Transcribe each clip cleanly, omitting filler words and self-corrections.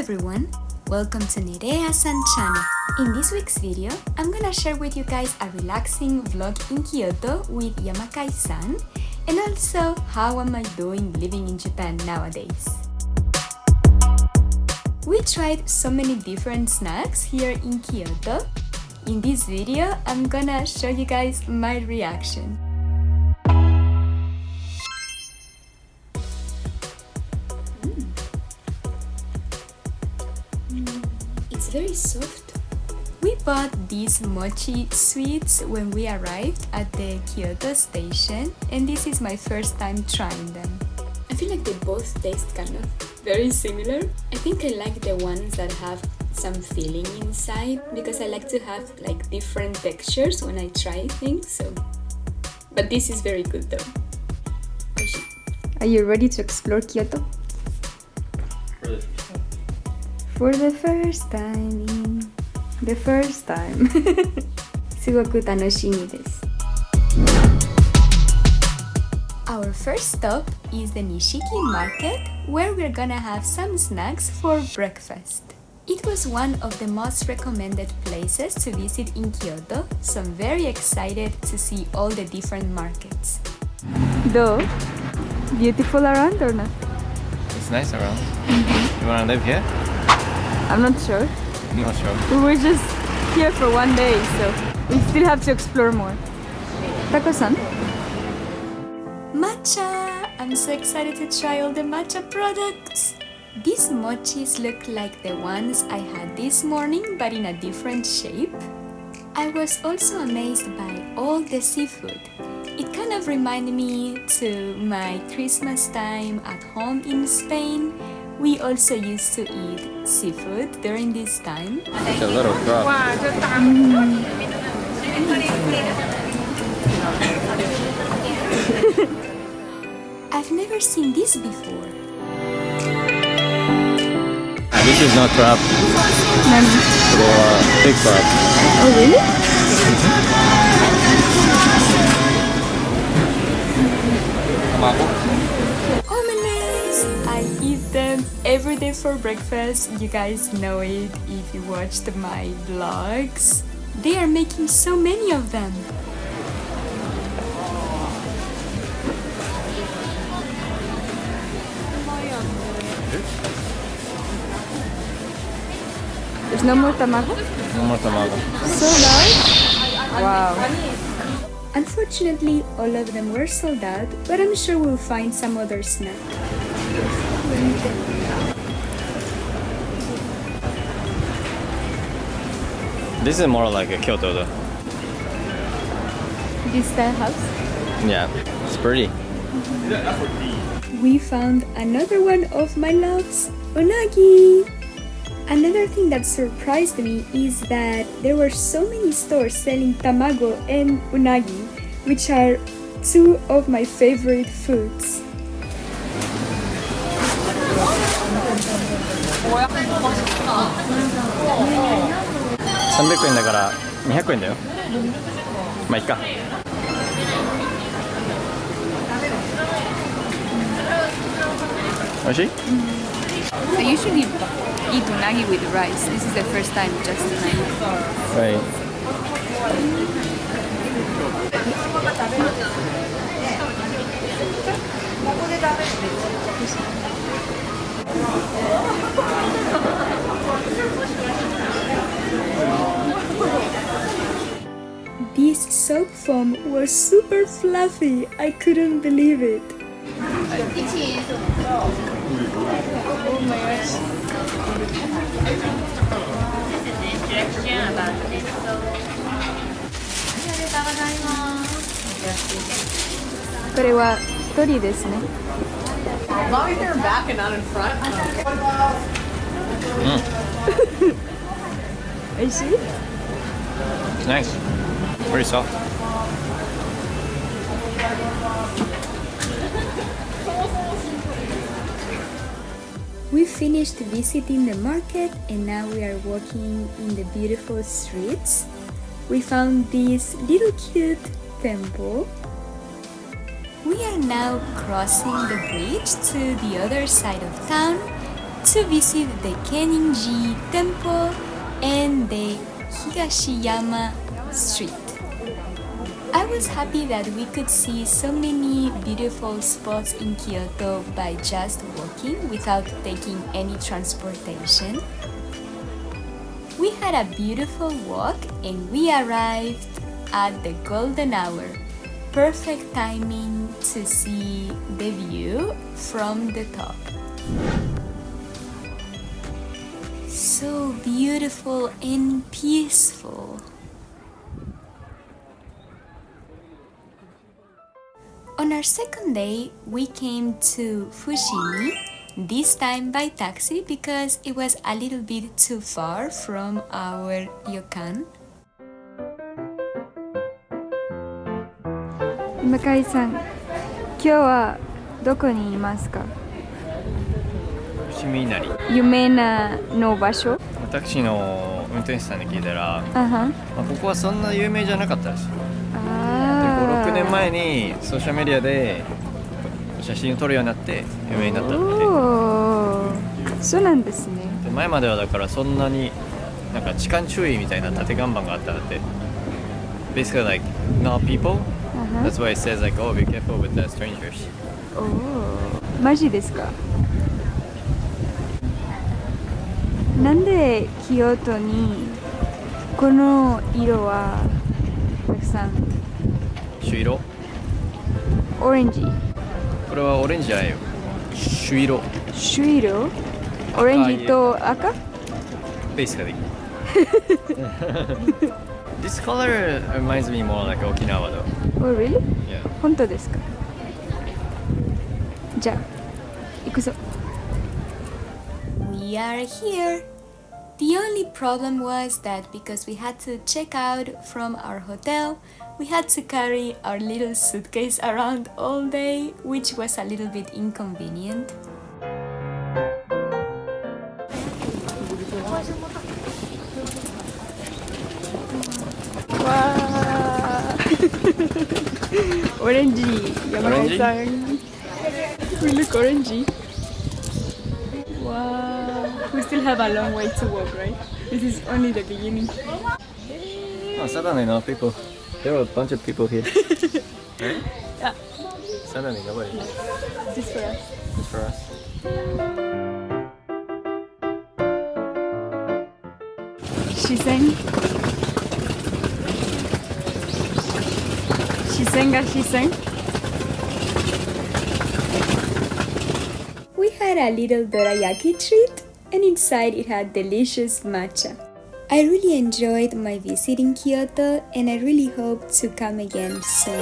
everyone, welcome to nereasan channel. In this week's video, I'm gonna share with you guys a relaxing vlog in Kyoto with Yamakai-san, and also how am I doing living in Japan nowadays. We tried so many different snacks here in Kyoto. In this video, I'm gonna show you guys my reaction. It's very soft. We bought these mochi sweets when we arrived at the Kyoto station, and this is my first time trying them. I feel like they both taste kind of very similar. I think I like the ones that have some filling inside because I like to have like different textures when I try things. But this is very good though. Are you ready to explore Kyoto? For the first time. すごく楽しみです。Our first stop is the Nishiki Market, where we're gonna have some snacks for breakfast. It was one of the most recommended places to visit in Kyoto, so I'm very excited to see all the different markets. Though, beautiful around or not? It's nice around. You wanna live here? I'm not sure. I'm not sure. We were just here for one day, so we still have to explore more. Tako-san? Matcha! I'm so excited to try all the matcha products! These mochis look like the ones I had this morning, but in a different shape. I was also amazed by all the seafood. It kind of reminded me to my Christmas time at home in Spain. We also used to eat seafood during this time. It's a little crop. I've never seen this before. This is not crab. Big crab. Oh really? Omelets! I eat them every day for breakfast. You guys know it if you watched my vlogs. They are making so many of them. There's no more tamago? No more tamago. So large? Wow. Unfortunately, all of them were sold out, but I'm sure we'll find some other snack. This is more like a Kyoto though. This style house? Yeah, it's pretty. We found another one of my loves, unagi! Another thing that surprised me is that there were so many stores selling tamago and unagi, which are two of my favorite foods. 300円だから200円だよ。まあいっか。美味しい？ I usually eat unagi with rice. This is the first time just unagi. Right. This soap foam was super fluffy. I couldn't believe it. Oh my gosh. This is As long as you're back and not in front. I see. It's nice. Very soft. We finished visiting the market and now we are walking in the beautiful streets. We found this little cute temple. We are now crossing the bridge to the other side of town to visit the Kenninji Temple and the Higashiyama Street. I was happy that we could see so many beautiful spots in Kyoto by just walking without taking any transportation. We had a beautiful walk and we arrived at the golden hour. Perfect timing to see the view from the top. So beautiful and peaceful. On our second day, we came to Fushimi, this time by taxi because it was a little bit too far from our ryokan. 向井さん、今日はどこにいますか？伏見稲荷。有名なの場所？タクシーの運転手さんに聞いたら、まあ、ここはそんな有名じゃなかったらしい。あ5、6年前にソーシャルメディアで写真を撮るようになって有名になったって。そうなんですね。で前まではだからそんなになんか痴漢注意みたいな縦看板があったんだって。Basically like not people. That's why it says like, oh, be careful with the strangers. マジですか？なんで京都にこの色はたくさん？朱色？オレンジ。これはオレンジじゃないよ。朱色。朱色？オレンジと赤？ Basically. This color reminds me more like Okinawa though. Oh really? Yeah. 本当ですか？じゃあ行くぞ。We are here. The only problem was that because we had to check out from our hotel, we had to carry our little suitcase around all day, which was a little bit inconvenient. Wow! Orangey, Yamada-san. We look orangey. Wow! We still have a long way to walk, right? This is only the beginning. Oh, suddenly no people. There were a bunch of people here. Right? Yeah. Suddenly nobody. Just for us. Just for us. 視線が視線。We had a little dorayaki treat, and inside it had delicious matcha. I really enjoyed my visit in Kyoto, and I really hope to come again soon.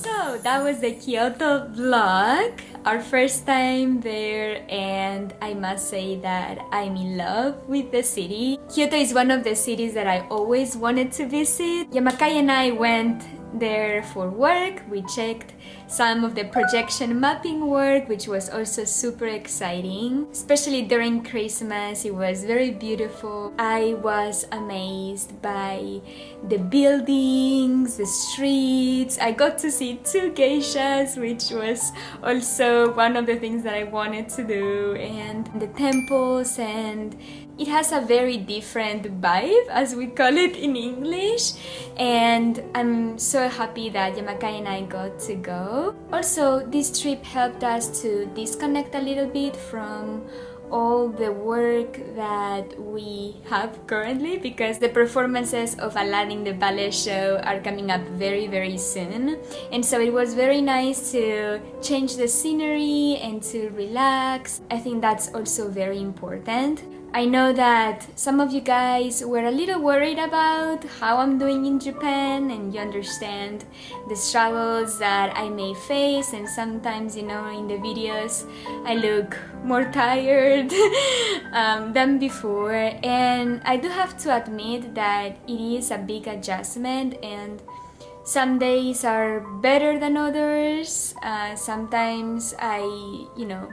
So that was the Kyoto vlog, our first time there, and I must say that I'm in love with the city. Kyoto is one of the cities that I always wanted to visit. Yamakai and I went there for work. We checked some of the projection mapping work, which was also super exciting, especially during Christmas. It was very beautiful. I was amazed by the buildings, the streets. I got to see 2 geishas, which was also one of the things that I wanted to do, and the temples, and it has a very different vibe, as we call it in English, and I'm so happy that Yamakai and I got to go. Also, this trip helped us to disconnect a little bit from all the work that we have currently, because the performances of Aladdin the ballet show are coming up very, very soon, and so it was very nice to change the scenery and to relax. I think that's also very important. I know that some of you guys were a little worried about how I'm doing in Japan, and you understand the struggles that I may face, and sometimes, you know, in the videos I look more tired than before, and I do have to admit that it is a big adjustment, and some days are better than others. Sometimes I, you know,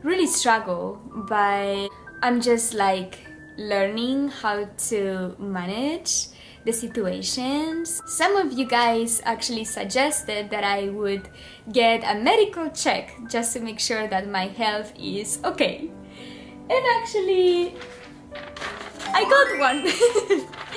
really struggle, but I'm just like learning how to manage the situations. Some of you guys actually suggested that I would get a medical check just to make sure that my health is okay. And actually, I got one.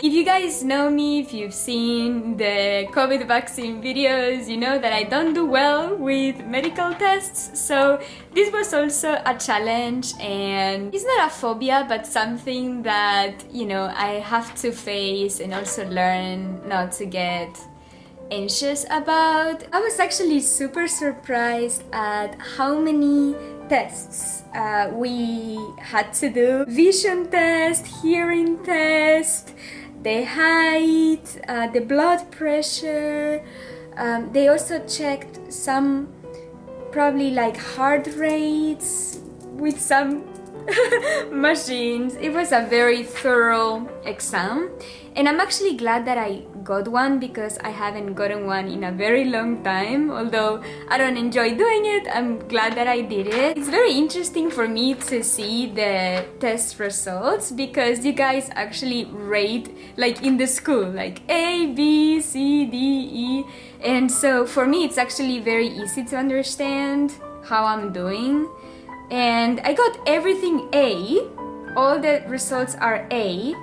If you guys know me, if you've seen the COVID vaccine videos, you know that I don't do well with medical tests. So this was also a challenge, and it's not a phobia, but something that, you know, I have to face and also learn not to get anxious about. I was actually super surprised at how many tests we had to do. Vision test, hearing test, the height, the blood pressure. They also checked some probably like heart rates with some machines. It was a very thorough exam, and I'm actually glad that I got one because I haven't gotten one in a very long time. Although I don't enjoy doing it, I'm glad that I did it. It's very interesting for me to see the test results because you guys actually rate like in the school, like A, B, C, D, E, and so for me it's actually very easy to understand how I'm doing. And I got everything A, all the results are A,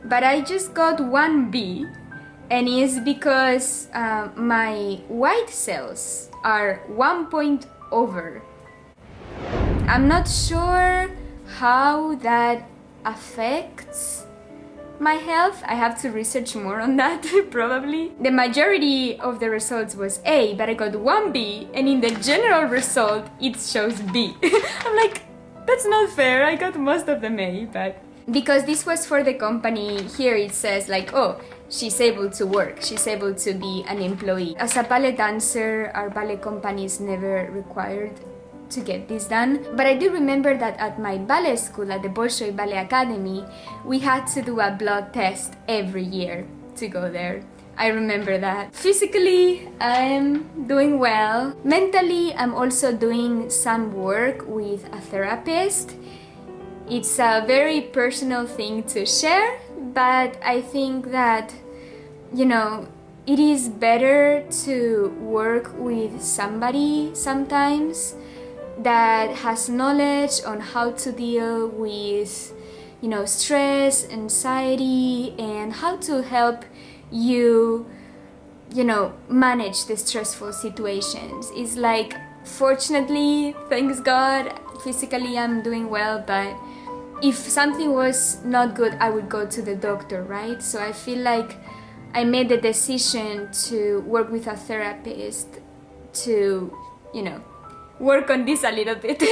but I just got one B, and it's because my white cells are 1 point over. I'm not sure how that affects my health. I have to research more on that probably. The majority of the results was A, but I got one B, and in the general result it shows B. I'm like, that's not fair. I got most of them A, but because this was for the company, here it says like, oh, she's able to work, she's able to be an employee. As a ballet dancer, our ballet company is never required to get this done. But I do remember that at my ballet school, at the Bolshoi Ballet Academy, we had to do a blood test every year to go there. I remember that. Physically, I'm doing well. Mentally, I'm also doing some work with a therapist. It's a very personal thing to share, but I think that, you know, it is better to work with somebody sometimes that has knowledge on how to deal with, you know, stress, anxiety, and how to help you, you know, manage the stressful situations. It's like, fortunately, thanks God, physically I'm doing well, but if something was not good, I would go to the doctor, right? So I feel like I made the decision to work with a therapist to, you know, work on this a little bit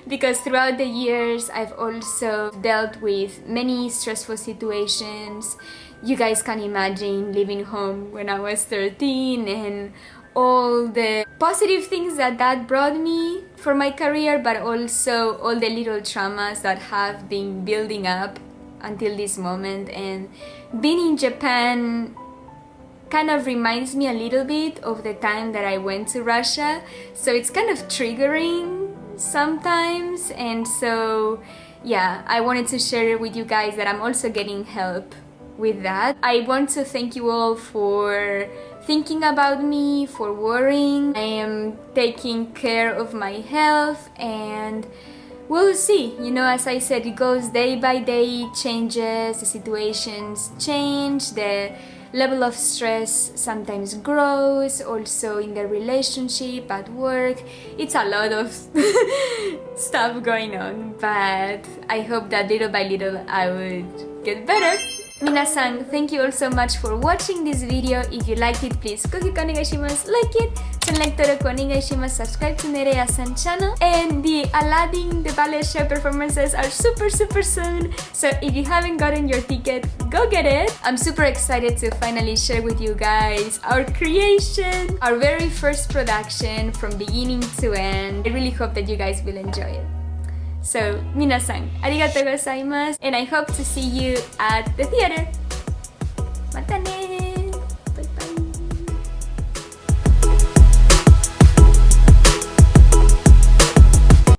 because throughout the years I've also dealt with many stressful situations. You guys can imagine living home when I was 13 and all the positive things that that brought me for my career, but also all the little traumas that have been building up until this moment. And being in Japan kind of reminds me a little bit of the time that I went to Russia, so it's kind of triggering sometimes. And so yeah, I wanted to share with you guys that I'm also getting help with that. I want to thank you all for thinking about me, for worrying. I am taking care of my health, and we'll see. You know, as I said, it goes day by day, changes, the situations change, the level of stress sometimes grows, also in the relationship, at work. It's a lot of stuff going on, but I hope that little by little I would get better. Minasan, thank you all so much for watching this video. If you liked it, please like it, subscribe to Nerea-san channel, and the Aladdin, the ballet show performances are super soon, so if you haven't gotten your ticket, go get it. I'm super excited to finally share with you guys our creation, our very first production from beginning to end. I really hope that you guys will enjoy it. So, minasan, arigatou gozaimasu, and I hope to see you at the theater. Mata ne!